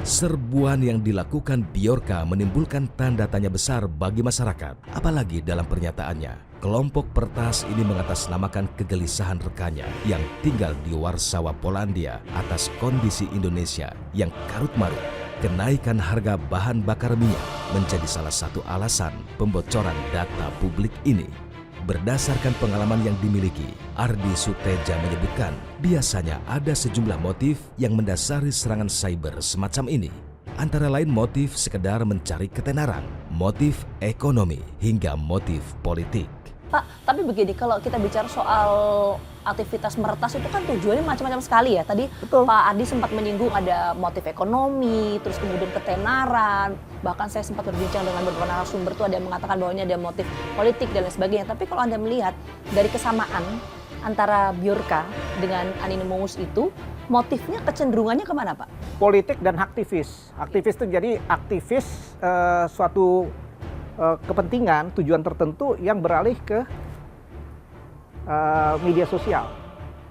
Serbuan yang dilakukan Bjorka menimbulkan tanda tanya besar bagi masyarakat. Apalagi dalam pernyataannya, kelompok pertas ini mengatasnamakan kegelisahan rekannya yang tinggal di Warsawa, Polandia atas kondisi Indonesia yang karut-marut. Kenaikan harga bahan bakar minyak menjadi salah satu alasan pembocoran data publik ini. Berdasarkan pengalaman yang dimiliki, Ardi Suteja menyebutkan biasanya ada sejumlah motif yang mendasari serangan cyber semacam ini. Antara lain motif sekedar mencari ketenaran, motif ekonomi, hingga motif politik. Pak, tapi begini, kalau kita bicara soal aktivitas meretas itu kan tujuannya macam-macam sekali ya. Tadi Betul. Pak Ardi sempat menyinggung ada motif ekonomi, terus kemudian ketenaran. Bahkan saya sempat berbincang dengan beberapa narasumber tuh ada yang mengatakan bahwa ini ada motif politik dan lain sebagainya. Tapi kalau Anda melihat dari kesamaan antara Bjorka dengan Anonymous itu, motifnya kecenderungannya kemana Pak? Politik dan aktivis. Aktivis itu jadi aktivis suatu kepentingan, tujuan tertentu yang beralih ke media sosial.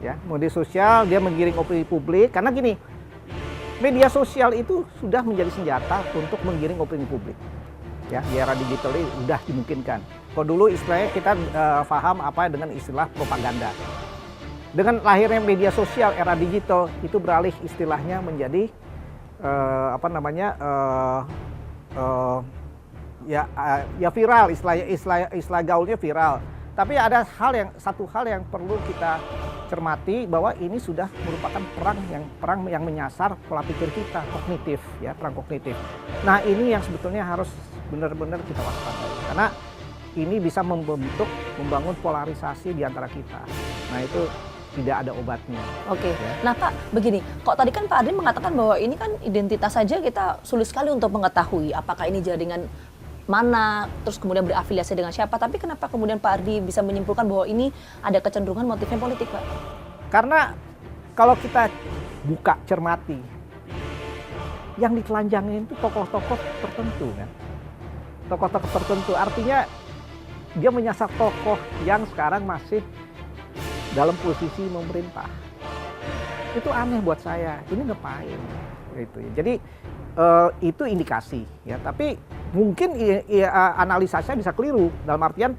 Ya, media sosial dia menggiring opini publik karena gini, media sosial itu sudah menjadi senjata untuk menggiring opini publik. Ya, di era digital ini sudah dimungkinkan. Kalau dulu istilahnya kita paham apa dengan istilah propaganda. Dengan lahirnya media sosial era digital itu beralih istilahnya menjadi ya viral, istilah gaulnya viral. Tapi ada satu hal yang perlu kita cermati bahwa ini sudah merupakan perang yang menyasar pola pikir kita, kognitif ya, perang kognitif. Nah, ini yang sebetulnya harus benar-benar kita waspadai karena ini bisa membangun polarisasi di antara kita. Nah, itu tidak ada obatnya. Oke. Ya. Nah Pak, begini, kok tadi kan Pak Ardi mengatakan bahwa ini kan identitas saja kita sulit sekali untuk mengetahui apakah ini jaringan mana, terus kemudian berafiliasi dengan siapa. Tapi kenapa kemudian Pak Ardi bisa menyimpulkan bahwa ini ada kecenderungan motifnya politik, Pak? Karena kalau kita buka cermati, yang ditelanjangin itu tokoh-tokoh tertentu kan. Tokoh-tokoh tertentu, artinya dia menyasar tokoh yang sekarang masih dalam posisi memerintah. Itu aneh buat saya, ini ngapain? Gitu ya. Jadi itu indikasi ya, tapi mungkin analisanya bisa keliru dalam artian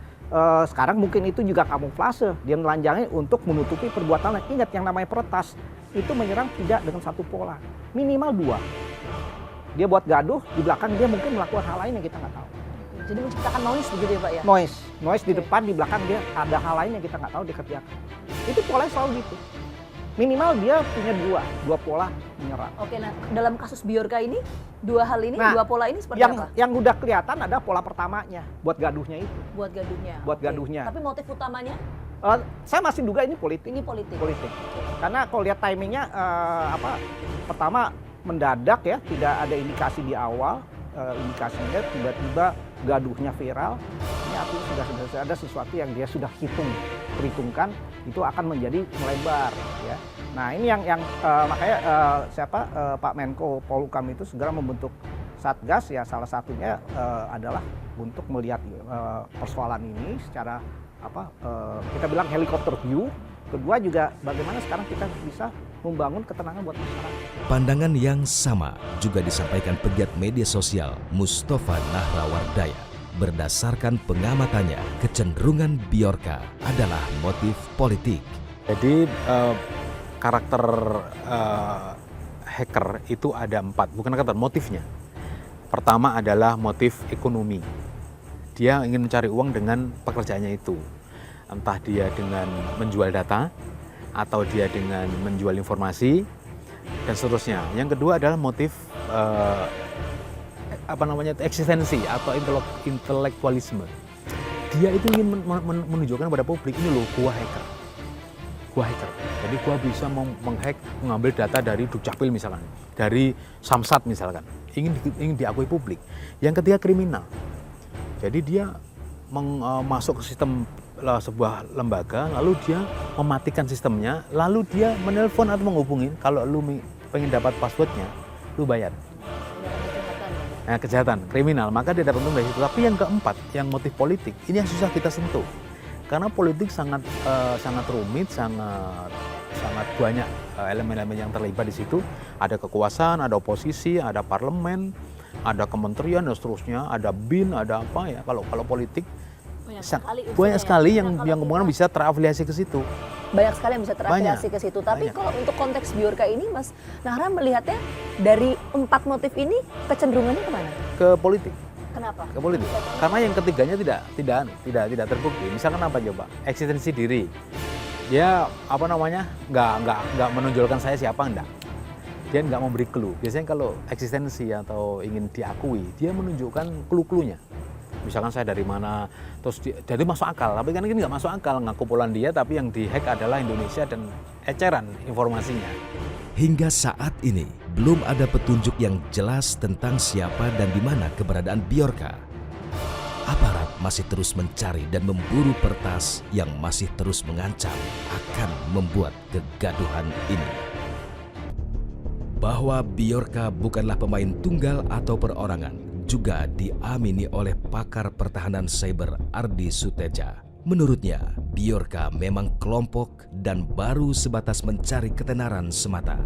sekarang mungkin itu juga kamuflase, dia menelanjangi untuk menutupi perbuatan. Ingat yang namanya peretas itu menyerang tidak dengan satu pola, minimal dua. Dia buat gaduh, di belakang dia mungkin melakukan hal lain yang kita nggak tahu. Jadi menciptakan noise begitu ya Pak ya? Noise di depan, di belakang dia ada hal lain yang kita nggak tahu dia kerjakan. Itu polanya selalu gitu. Minimal dia punya dua pola menyerang. Oke, nah dalam kasus Bjorka ini, dua hal ini, dua pola ini seperti apa? Yang udah kelihatan ada pola pertamanya, buat gaduhnya itu. Buat gaduhnya. Buat gaduhnya. Tapi motif utamanya? Saya masih duga ini politik. Ini politik. Politik. Karena kalau lihat timingnya, pertama mendadak ya, tidak ada indikasi di awal. Indikasinya tiba-tiba gaduhnya viral. Ini artinya sudah ada sesuatu yang dia sudah perhitungkan itu akan menjadi melebar ya. Nah, ini yang makanya Pak Menko Polhukam itu segera membentuk Satgas ya, salah satunya adalah untuk melihat persoalan ini secara kita bilang helikopter view. Kedua juga bagaimana sekarang kita bisa membangun ketenangan buat masyarakat. Pandangan yang sama juga disampaikan pegiat media sosial Mustafa Nahrawardaya. Berdasarkan pengamatannya, kecenderungan Bjorka adalah motif politik. Jadi karakter hacker itu ada 4, bukan karakter, motifnya. Pertama adalah motif ekonomi. Dia ingin mencari uang dengan pekerjaannya itu. Entah dia dengan menjual data, atau dia dengan menjual informasi, dan seterusnya. Yang kedua adalah motif eksistensi atau intelektualisme. Dia itu ingin menunjukkan kepada publik, ini loh, gua hacker. Jadi gua bisa menghack, mengambil data dari Dukcapil misalkan, dari Samsat misalkan. Ingin diakui publik. Yang ketiga kriminal. Jadi dia masuk ke sistem sebuah lembaga, lalu dia mematikan sistemnya, lalu dia menelpon atau menghubungin, kalau lu pengen dapat passwordnya, lu bayar. Nah, kejahatan, kriminal, maka dia dapat untung dari situ. Tapi yang keempat, yang motif politik, ini yang susah kita sentuh. Karena politik sangat rumit, sangat sangat banyak elemen-elemen yang terlibat di situ. Ada kekuasaan, ada oposisi, ada parlemen, ada kementerian dan seterusnya, ada BIN, ada apa ya. Kalau politik banyak sekali yang kemudian bisa terafiliasi ke situ. Banyak sekali yang bisa terafiliasi ke situ. Tapi kalau untuk konteks Bjorka ini, Mas Nahra melihatnya dari 4 motif ini kecenderungannya kemana? Ke politik. Kenapa? Ke politik. Karena yang ketiganya tidak terbukti. Misalkan apa coba? Eksistensi diri. Dia nggak menonjolkan saya siapa, enggak. Dia nggak memberi clue. Biasanya kalau eksistensi atau ingin diakui, dia menunjukkan clue-cluenya. Misalkan saya dari mana, terus jadi masuk akal. Tapi kan ini nggak masuk akal, ngaku Polandia, tapi yang dihack adalah Indonesia dan eceran informasinya. Hingga saat ini, belum ada petunjuk yang jelas tentang siapa dan di mana keberadaan Bjorka. Aparat masih terus mencari dan memburu Pertas yang masih terus mengancam akan membuat kegaduhan ini. Bahwa Bjorka bukanlah pemain tunggal atau perorangan juga diamini oleh pakar pertahanan cyber Ardi Suteja. Menurutnya, Bjorka memang kelompok dan baru sebatas mencari ketenaran semata.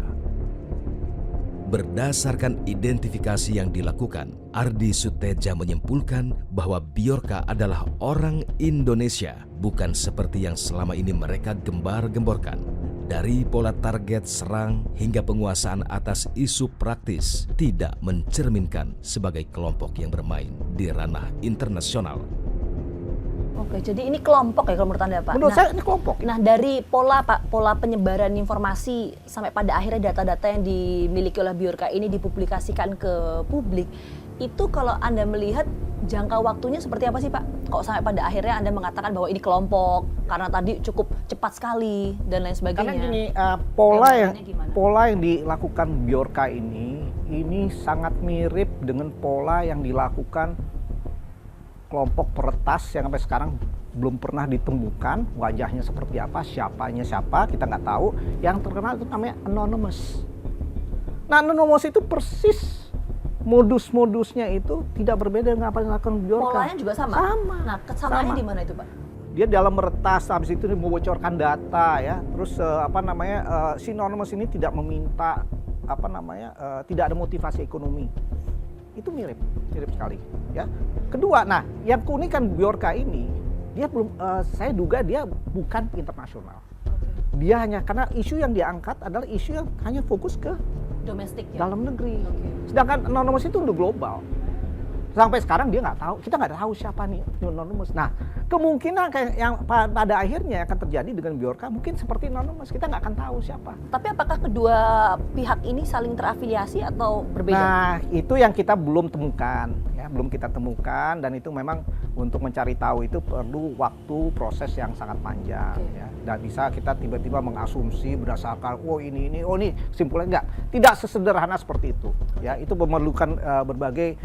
Berdasarkan identifikasi yang dilakukan, Ardi Suteja menyimpulkan bahwa Bjorka adalah orang Indonesia, bukan seperti yang selama ini mereka gembar-gemborkan. Dari pola target serang hingga penguasaan atas isu praktis tidak mencerminkan sebagai kelompok yang bermain di ranah internasional. Oke, jadi ini kelompok ya kalau menurut Anda, Pak? Menurut saya ini kelompok. Nah, dari pola penyebaran informasi sampai pada akhirnya data-data yang dimiliki oleh Bjorka ini dipublikasikan ke publik, itu kalau Anda melihat jangka waktunya seperti apa sih, Pak? Kok sampai pada akhirnya Anda mengatakan bahwa ini kelompok karena tadi cukup cepat sekali dan lain sebagainya? Karena gini, pola yang dilakukan Bjorka ini sangat mirip dengan pola yang dilakukan kelompok peretas yang sampai sekarang belum pernah ditemukan wajahnya seperti apa, siapanya siapa, kita nggak tahu. Yang terkenal itu namanya Anonymous. Nah, Anonymous itu persis modus-modusnya itu tidak berbeda dengan apa yang dilakukan Bjorka. Polanya juga sama? Sama. Nah, kesamaannya di mana itu, Pak? Dia dalam meretas, habis itu dia membocorkan data ya. Terus si Anonymous ini tidak meminta tidak ada motivasi ekonomi. Itu mirip sekali ya. Kedua, nah yang keunikan Bjorka ini, dia belum saya duga dia bukan internasional. Dia hanya karena isu yang diangkat adalah isu yang hanya fokus ke domestik ya? dalam negeri. Sedangkan Anonymous itu udah global. Sampai sekarang dia nggak tahu, kita nggak tahu siapa nih Anonymous. Nah, kemungkinan kayak yang pada akhirnya akan terjadi dengan Bjorka mungkin seperti Anonymous, kita nggak akan tahu siapa. Tapi apakah kedua pihak ini saling terafiliasi atau berbeda? Nah, itu yang kita belum temukan, ya, belum kita temukan, dan itu memang untuk mencari tahu itu perlu waktu proses yang sangat panjang. Okay. Ya. Dan bisa kita tiba-tiba mengasumsi berdasarkan ini kesimpulannya tidak sesederhana seperti itu. Ya, itu memerlukan berbagai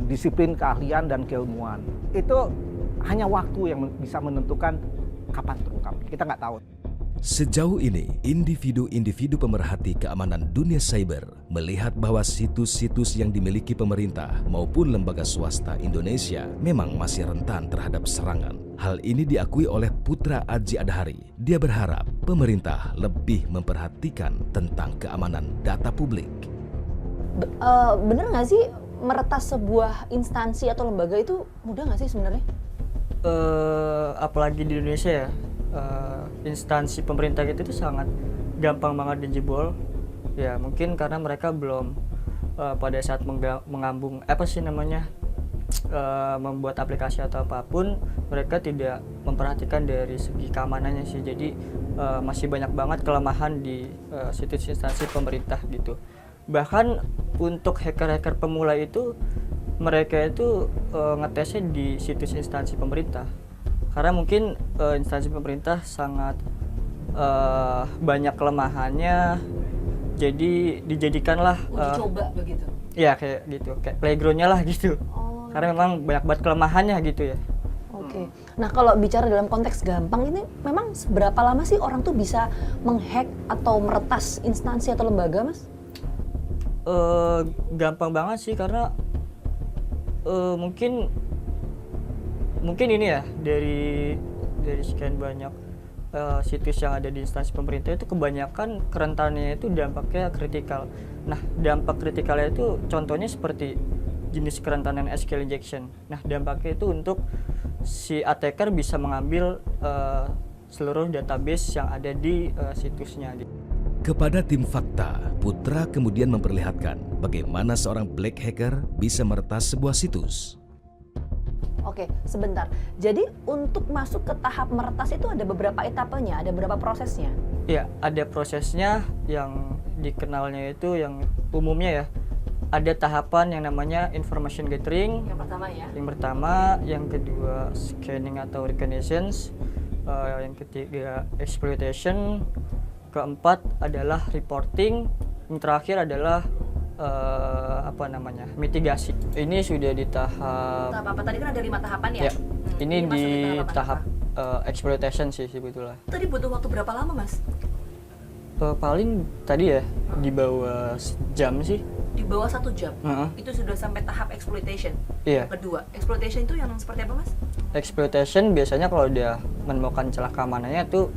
disiplin keahlian dan keilmuan. Itu hanya waktu yang bisa menentukan kapan terungkap. Kita nggak tahu. Sejauh ini, individu-individu pemerhati keamanan dunia cyber melihat bahwa situs-situs yang dimiliki pemerintah maupun lembaga swasta Indonesia memang masih rentan terhadap serangan. Hal ini diakui oleh Putra Aji Adhari. Dia berharap pemerintah lebih memperhatikan tentang keamanan data publik. Bener nggak sih meretas sebuah instansi atau lembaga itu mudah nggak sih sebenarnya? Apalagi di Indonesia ya. Instansi pemerintah gitu itu sangat gampang banget dijebol ya, mungkin karena mereka belum pada saat mengambung membuat aplikasi atau apapun, mereka tidak memperhatikan dari segi keamanannya sih. Jadi masih banyak banget kelemahan di situs instansi pemerintah gitu. Bahkan untuk hacker-hacker pemula itu mereka itu ngetesnya di situs instansi pemerintah. Karena mungkin instansi pemerintah sangat banyak kelemahannya, jadi dijadikanlah coba begitu. Ya kayak gitu, kayak playgroundnya lah gitu. Oh. Karena memang banyak banget kelemahannya gitu ya. Oke. Nah, kalau bicara dalam konteks gampang ini, memang seberapa lama sih orang tuh bisa menghack atau meretas instansi atau lembaga, Mas? Gampang banget sih, karena mungkin ini ya dari sekian banyak situs yang ada di instansi pemerintah itu kebanyakan kerentanannya itu dampaknya kritikal. Nah, dampak kritikalnya itu contohnya seperti jenis kerentanan SQL injection. Nah, dampaknya itu untuk si attacker bisa mengambil seluruh database yang ada di situsnya. Kepada tim fakta, Putra kemudian memperlihatkan bagaimana seorang black hacker bisa meretas sebuah situs. Oke, sebentar. Jadi untuk masuk ke tahap meretas itu ada beberapa etapenya, ada beberapa prosesnya. Ya, ada prosesnya yang dikenalnya itu yang umumnya ya. Ada tahapan yang namanya information gathering. Yang pertama ya. Yang pertama, yang kedua scanning atau reconnaissance, yang ketiga exploitation, keempat adalah reporting, yang terakhir adalah mitigasi. Ini sudah di tahap. Tahap apa tadi kan ada 5 tahapan ya? Ya, ini masuk di apa? tahap exploitation sih sebetulnya. Tadi butuh waktu berapa lama, Mas? Paling tadi ya di bawah jam sih. Di bawah 1 jam. Heeh. Itu sudah sampai tahap exploitation. Iya. Kedua, exploitation itu yang seperti apa, Mas? Exploitation biasanya kalau dia menemukan celah keamanannya itu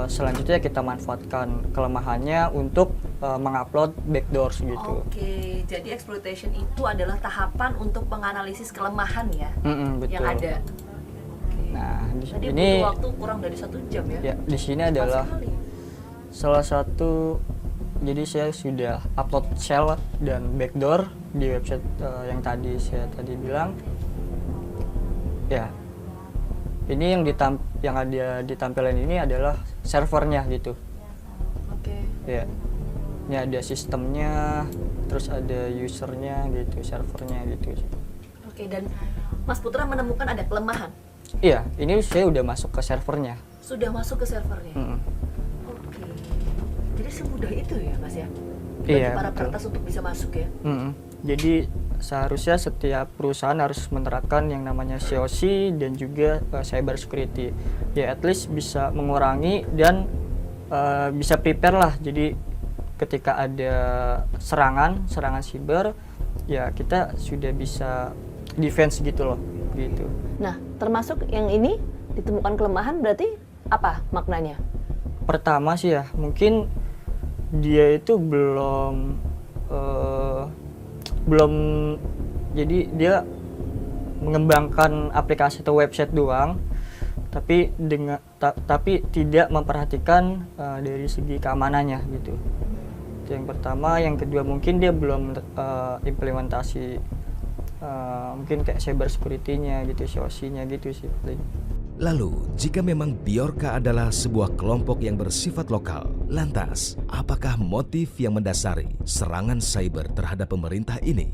selanjutnya kita manfaatkan kelemahannya untuk mengupload backdoors gitu. Oke, jadi exploitation itu adalah tahapan untuk menganalisis kelemahan ya Betul. yang ada. Oke. Nah, Tadi ini butuh waktu kurang dari 1 jam ya? ya di sini Cepat adalah sekali. salah satu. Jadi saya sudah upload shell dan backdoor di website yang tadi saya bilang. Ya, ini yang ada di tampilan ini adalah servernya gitu. Oke. Ya, ini ada sistemnya, terus ada usernya gitu, servernya gitu. Oke, dan Mas Putra menemukan ada kelemahan. Iya, ini saya udah masuk ke servernya. Sudah masuk ke servernya. Mm-mm. Oke. Jadi semudah itu ya, Mas ya? Bagi Iya, para betul. peretas untuk bisa masuk ya? Mm-mm. Jadi seharusnya setiap perusahaan harus menerapkan yang namanya COC dan juga cyber security. Ya at least bisa mengurangi dan bisa prepare lah. Jadi ketika ada serangan siber, ya kita sudah bisa defense gitu loh, gitu. Nah, termasuk yang ini ditemukan kelemahan berarti apa maknanya? Pertama sih ya, mungkin dia itu jadi dia mengembangkan aplikasi atau website doang, tapi tapi tidak memperhatikan dari segi keamanannya gitu. Itu yang pertama. Yang kedua mungkin dia belum implementasi mungkin kayak cyber security-nya gitu, COC-nya gitu sih. Lalu, jika memang Bjorka adalah sebuah kelompok yang bersifat lokal, lantas apakah motif yang mendasari serangan cyber terhadap pemerintah ini?